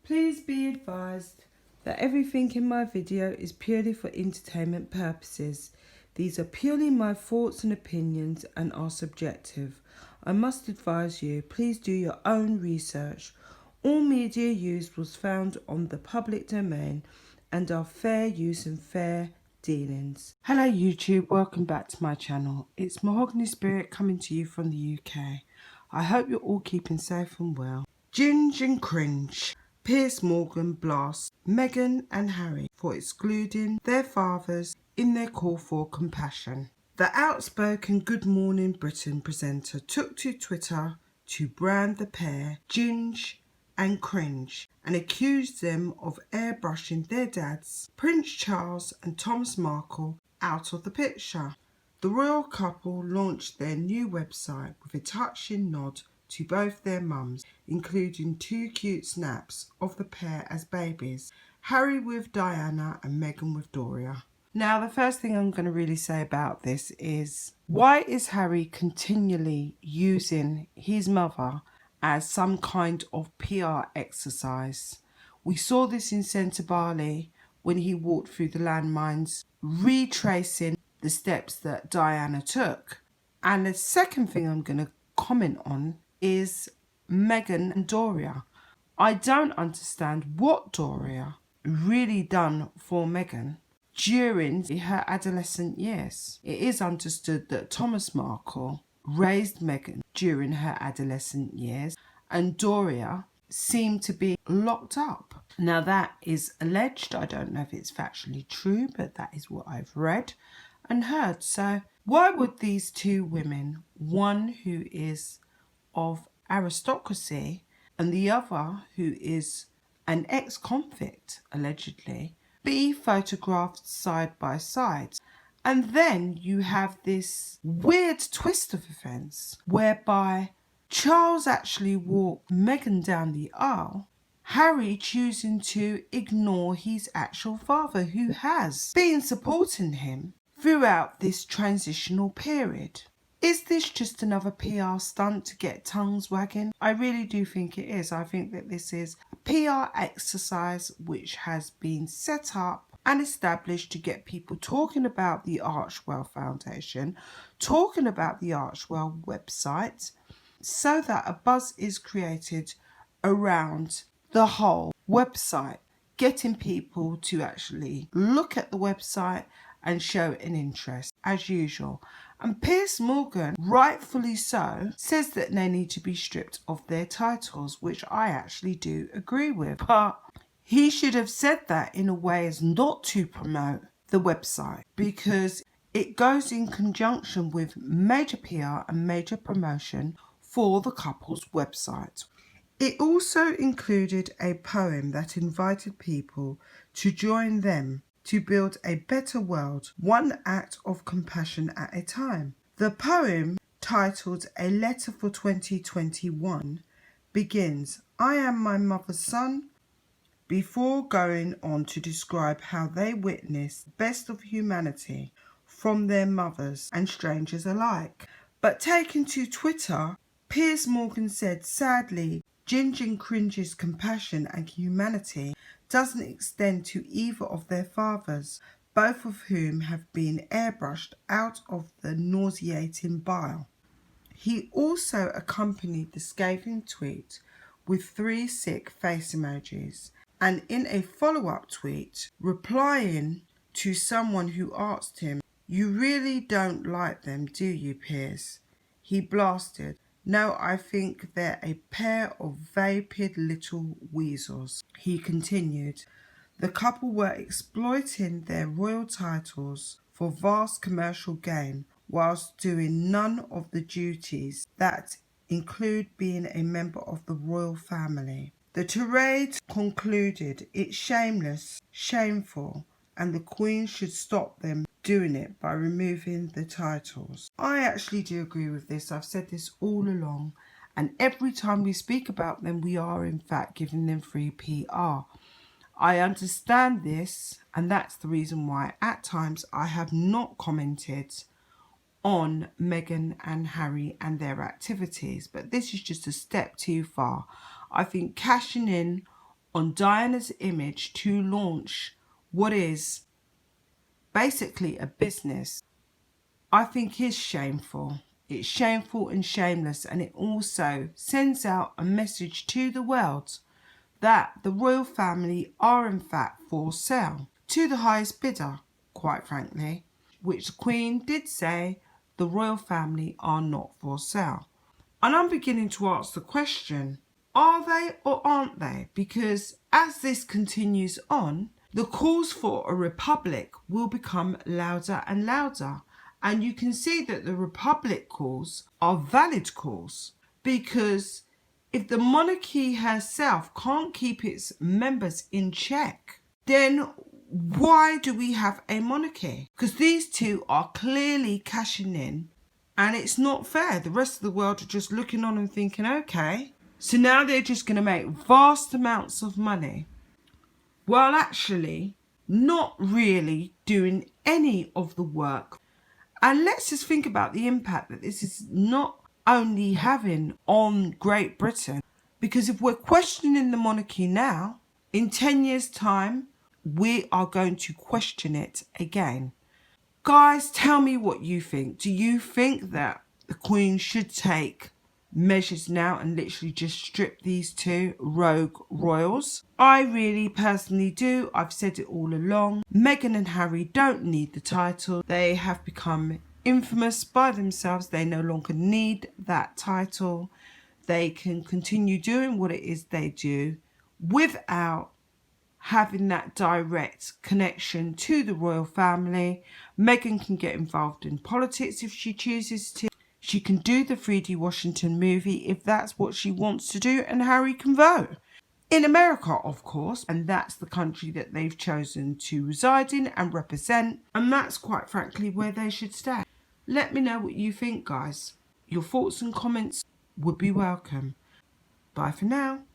Please be advised that everything in my video is purely for entertainment purposes. These are purely my thoughts and opinions and are subjective. I must advise you, please do your own research. All media used was found on the public domain and are fair use and fair dealings. Hello YouTube, welcome back to my channel. It's Mahogany Spirit coming to you from the UK. I hope you're all keeping safe and well. Ging and Cringe. Piers Morgan blasts Meghan and Harry for excluding their fathers in their call for compassion. The outspoken Good Morning Britain presenter took to Twitter to brand the pair Ging and Cringe and accused them of airbrushing their dads, Prince Charles and Thomas Markle, out of the picture. The royal couple launched their new website with a touching nod to both their mums, including two cute snaps of the pair as babies, Harry with Diana and Meghan with Doria. Now, the first thing I'm going to really say about this is, why is Harry continually using his mother as some kind of PR exercise? We saw this in Centre Bali when he walked through the landmines, retracing the steps that Diana took. And the second thing I'm going to comment on is Meghan and Doria. I don't understand what Doria really done for Meghan during her adolescent years. It is understood that Thomas Markle raised Meghan during her adolescent years and Doria seemed to be locked up. Now that is alleged. I don't know if it's factually true, but that is what I've read and heard. So why would these two women, one who is of aristocracy and the other who is an ex-convict, allegedly, be photographed side by side? And then you have this weird twist of events whereby Charles actually walked Meghan down the aisle, Harry choosing to ignore his actual father who has been supporting him throughout this transitional period. Is this just another PR stunt to get tongues wagging? I really do think it is. I think that this is a PR exercise which has been set up and established to get people talking about the Archewell Foundation, talking about the Archewell website, so that a buzz is created around the whole website, getting people to actually look at the website and show an interest, as usual. And Piers Morgan, rightfully so, says that they need to be stripped of their titles, which I actually do agree with. But he should have said that in a way as not to promote the website, because it goes in conjunction with major PR and major promotion for the couple's website. It also included a poem that invited people to join them to build a better world, one act of compassion at a time. The poem, titled A Letter for 2021, begins, "I am my mother's son," before going on to describe how they witnessed the best of humanity from their mothers and strangers alike. But taken to Twitter, Piers Morgan said, sadly, Ging and Cringe's compassion and humanity doesn't extend to either of their fathers, both of whom have been airbrushed out of the nauseating bile. He also accompanied the scathing tweet with 3 sick face emojis, and in a follow-up tweet, replying to someone who asked him, "You really don't like them, do you, Piers?" he blasted, "No, I think they're a pair of vapid little weasels." He continued, "The couple were exploiting their royal titles for vast commercial gain whilst doing none of the duties that include being a member of the royal family. The tirade concluded, it's shameless, shameful, and the Queen should stop them doing it by removing the titles." I actually do agree with this. I've said this all along, and every time we speak about them, we are in fact giving them free PR. I understand this, and that's the reason why at times I have not commented on Meghan and Harry and their activities, but this is just a step too far. I think cashing in on Diana's image to launch what is basically a business, I think is shameful. It's shameful and shameless, and it also sends out a message to the world that the royal family are in fact for sale to the highest bidder, quite frankly, which the Queen did say the royal family are not for sale. And I'm beginning to ask the question, are they or aren't they? Because as this continues on, the calls for a republic will become louder and louder. And you can see that the republic calls are valid calls, because if the monarchy herself can't keep its members in check, then why do we have a monarchy? Because these two are clearly cashing in, and it's not fair. The rest of the world are just looking on and thinking, okay, so now they're just going to make vast amounts of money, while actually not really doing any of the work. And let's just think about the impact that this is not only having on Great Britain, because if we're questioning the monarchy now, in 10 years' time, we are going to question it again. Guys, tell me what you think. Do you think that the Queen should take measures now and literally just strip these two rogue royals? I really personally do. I've said it all along. Meghan and Harry don't need the title. They have become infamous by themselves. They no longer need that title. They can continue doing what it is they do without having that direct connection to the royal family. Meghan can get involved in politics if she chooses to. She can do the 3D Washington movie if that's what she wants to do, and Harry can vote. In America, of course, and that's the country that they've chosen to reside in and represent, and that's quite frankly where they should stay. Let me know what you think, guys. Your thoughts and comments would be welcome. Bye for now.